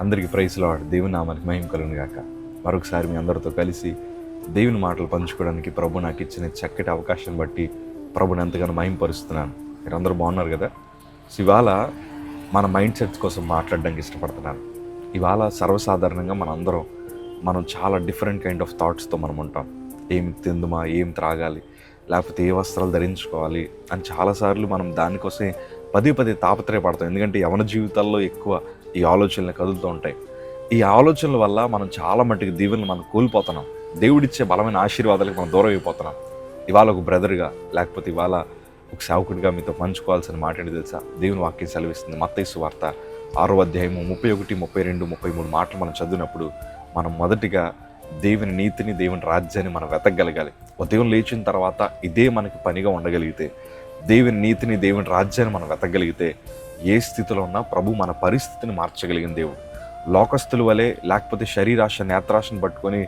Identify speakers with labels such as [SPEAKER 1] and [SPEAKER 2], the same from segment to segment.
[SPEAKER 1] అందరికీ praise lord. దేవుని నామానికి మహిమ కలుగును గాక. మరొకసారి మీ అందరితో కలిసి దేవుని మాటలు పంచుకోవడానికి ప్రభు నాకు ఇచ్చిన చక్కటి అవకాశం బట్టి ప్రభుని ఎంతగానో మహిమపరుస్తున్నాను. మీరందరూ బాగున్నారు కదా. ఇవాళ మన మైండ్ సెట్స్ కోసం మాట్లాడడానికి ఇష్టపడుతున్నాను. ఇవాళ సర్వసాధారణంగా మనం చాలా డిఫరెంట్ కైండ్ ఆఫ్ థాట్స్తో మనం ఉంటాం. ఏం తిందుమా, ఏం త్రాగాలి, లేకపోతే ఏ వస్త్రాలు ధరించుకోవాలి అని చాలాసార్లు మనం దానికోసం పదే తాపత్రయపడతాం. ఎందుకంటే యవన జీవితాల్లో ఎక్కువ ఈ ఆలోచనలు కదులుతూ ఉంటాయి. ఈ ఆలోచనల వల్ల మనం చాలా మట్టుకు దీవెనలు మనం కోల్పోతున్నాం. దేవుడిచ్చే బలమైన ఆశీర్వాదాలకు మనం దూరం అయిపోతున్నాం. ఇవాళ ఒక బ్రదర్గా, లేకపోతే ఇవాళ ఒక సేవకుడిగా మీతో పంచుకోవాల్సిన మాట ఏంటి తెలుసా? దేవుని వాక్యం సెలవిస్తుంది. మత్తయి సువార్త 6వ అధ్యాయము 31, 32, 33 మాటలు మనం చదివినప్పుడు మనం మొదటిగా దేవుని నీతిని, దేవుని రాజ్యాన్ని మనం వెతకగలగాలి. ఉదయం లేచిన తర్వాత ఇదే మనకి పనిగా ఉండగలిగితే, దేవుని నీతిని, దేవుని రాజ్యాన్ని మనం వెతకగలిగితే, ఏ స్థితిలో ఉన్నా ప్రభు మన పరిస్థితిని మార్చగలిగిన దేవుడు. లోకస్తుల వలె, లేకపోతే శరీరాశ, నేత్రాశను పట్టుకొని,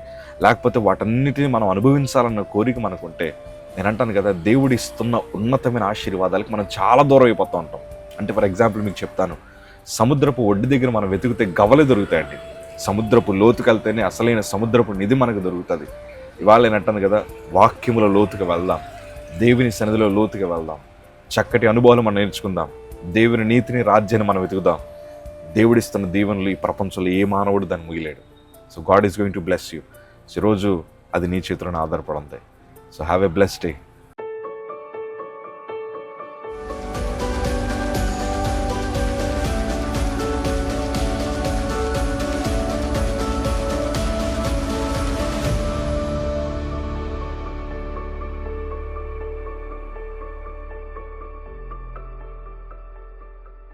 [SPEAKER 1] లేకపోతే వాటన్నిటిని మనం అనుభవించాలన్న కోరిక మనకుంటే, నేను అంటాను కదా, దేవుడు ఇస్తున్న ఉన్నతమైన ఆశీర్వాదాలకు మనం చాలా దూరం అయిపోతూ ఉంటాం. అంటే ఫర్ ఎగ్జాంపుల్ మీకు చెప్తాను, సముద్రపు ఒడ్డు దగ్గర మనం వెతికితే గవలే దొరుకుతాయండి. సముద్రపు లోతుకు వెళ్తేనే అసలైన సముద్రపు నిధి మనకు దొరుకుతుంది. ఇవాళ నేను అంటాను కదా, వాక్యముల లోతుకు వెళ్దాం, దేవుని సన్నిధిలో లోతుగా వెళ్దాం, చక్కటి అనుభవాలు మనం నేర్చుకుందాం, దేవుని నీతిని, రాజ్యాన్ని మనం వెతుకుదాం. దేవుడిస్తున్న దీవెనలు ఈ ప్రపంచంలో ఏ మానవుడు దాన్ని ముగిలేడు. So God is going to bless you. ఈరోజు అది నీ చేతిలోనే ఆధారపడి ఉంది. So have a blessed day.